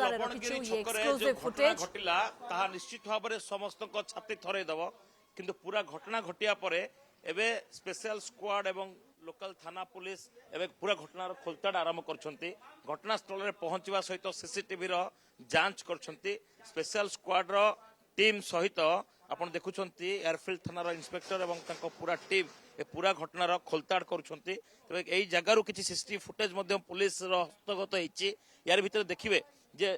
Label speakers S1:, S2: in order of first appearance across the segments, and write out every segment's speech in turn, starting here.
S1: आमर रखिछु ये exclusive footage
S2: घटिला ताहा निश्चित भाव में समस्त छाती थरे दब किंतु पूरा घटना घटिया परे एबे स्पेशल स्क्वाड एवं लोकल थाना पुलिस एवं पूरा घटनार खोलताड़ आरंभ करछंती घटनास्थल में पहुंचवा सहित सीसीटीवी रो जांच करछंती स्पेशल स्क्वाड रो टीम सहित आपण देखुछंती एयरफील्ड थानार इंस्पेक्टर एवं तांको पूरा टीम ए पूरा घटनार खोलताड़ करुछंती तबे एई जगारू किछि सीसीटीवी फुटेज मध्य पुलिस रो हस्तगत होईची यार भितर देखिबे जे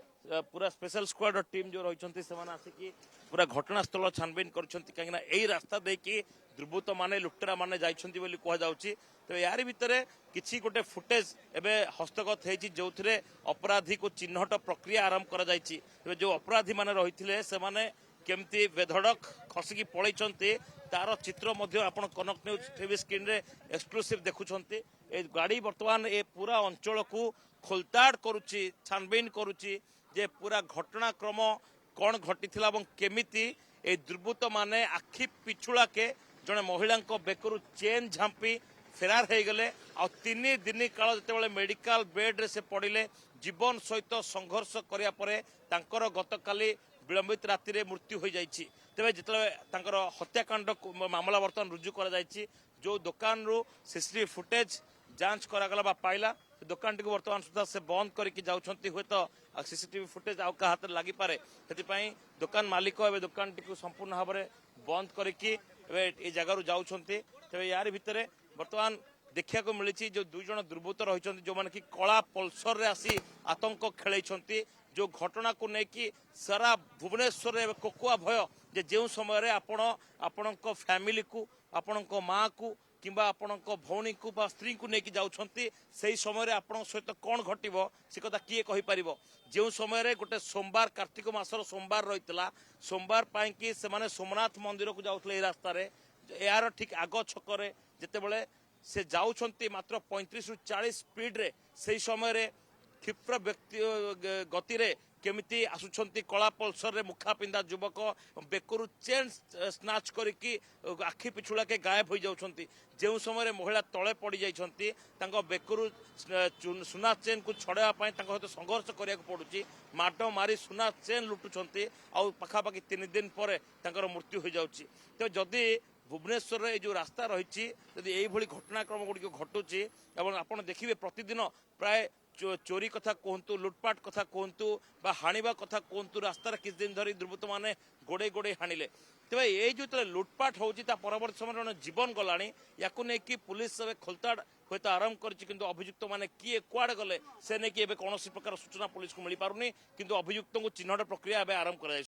S2: पूरा स्पेशल स्क्वाड रो टीम जो रहिछंती सेमाने आसिकी पूरा घटनास्थल छानबीन करछंती काहेकि ना एई रास्ता देकी दुर्बृत्त माने लुटेरा माने जाइछंती बोली कहा जाउची तबे यार भितर किछि गोटे फुटेज एबे हस्तगत हेछि जोथिरे अपराधी को चिन्हट प्रक्रिया आरंभ करा जाइछि तबे जो अपराधी माने रहिथिले सेमाने केमती बेधड़क खसिकी पळैछंती तार चित्र मध्य आपण कनक न्यूज टीवी स्क्रीन रे एक्सक्लूसिव देखुछंती ए गाड़ी वर्तमान ए पूरा अंचल को खोलताड़ करूची छानबीन करूची जे पूरा घटनाक्रम कौन घटी और केमिति ए दुर्बृत्त माने आखि पिछुड़ा के जड़े महिला बेकरू चेन झांपी फेरार हो गले आ 3 दिन काल जिते मेडिकल बेड रे से पड़े जीवन सहित संघर्ष करिया परे तांकर गतकाली विलंबित राति रे मृत्यु हो जाइछि तेबे जिते हत्याकांड मामला वर्तमान रुजु करा जाइछि जो दुकान रु सीसीटीवी फुटेज जांच करागला बा पाइला दुकान टी वर्तमान सुधा से बंद करके जाउछंती हुए तो सीसीटीवी फुटेज आउ का हाथ लगी पारे सेति दुकान मालिक एवं दुकान टी संपूर्ण भाव में बंद करके ए जगार जाउछंती तेबे यार भितरे वर्तमान देखा को मिली जो 2 जन दुर्बृत्त रही जो मैंने कि कला पल्सर रे आसी आतंक खेलैछंती जो घटना को लेकिन सारा भुवनेश्वर रे कोकुआ भय जे जो समय आपण फैमिली को आपण माँ को किंबा आपण भौणी को बा स्त्री को लेकिन जाउछंती सही समय रे आपण सहित कौन घटिबो से कथा किए कहि परिबो जो समय रे गोटे सोमवार कार्तिक मासर सोमवार रहितला सोमवार पाई कि से माने सोमनाथ मंदिर को जाउथले ए रास्ता रे यार ठीक आग छकरे जेतेबेले से जाउछंती मात्र 35 रु 40 स्पीड रे सही समय रे क्षिप्र व्यक्ति गति रे केमिति आसुछंती कला पल्सर रे मुखा पिंदा युवक बेकरू चेन स्नाच करिकी आखि पिछुड़ा के गायब हो जाउछंती जो समय रे महिला तळे पड़ी जाइछंती तांको बेकरू सुना चेन को छड़ावा पई तांको सहित संघर्ष करिया पड़ुची माटो मारी सुना चेन लुटुछंती आ पाखापाखि 3 दिन पर तांकर मृत्यु हो जाउची तो जदि भुवनेश्वर रे जो रास्ता रही यदि यही घटनाक्रम गुड़िक घटुची एवं आपड़ देखिए प्रतिदिन प्राय चोरी कथा कहतु लुटपाट कथा कहतु बा हाणिबा कथा कहतु रास्तार किछ दिन धरी दुर्बृत्त माने गोड़े गोड़े हाणिले तेज ये जो लुटपाट होची ता परवर्ती समय जीवन गलानी याकू नहीं कि पुलिस खोलताड़ हूँ आरंभ कर अभियुक्त मैंने किए कुआड़े गले से नहीं कि कौन प्रकार सूचना पुलिस को मिल पारुनी किंतु अभियुक्त को चिन्हट प्रक्रिया आरंभ कर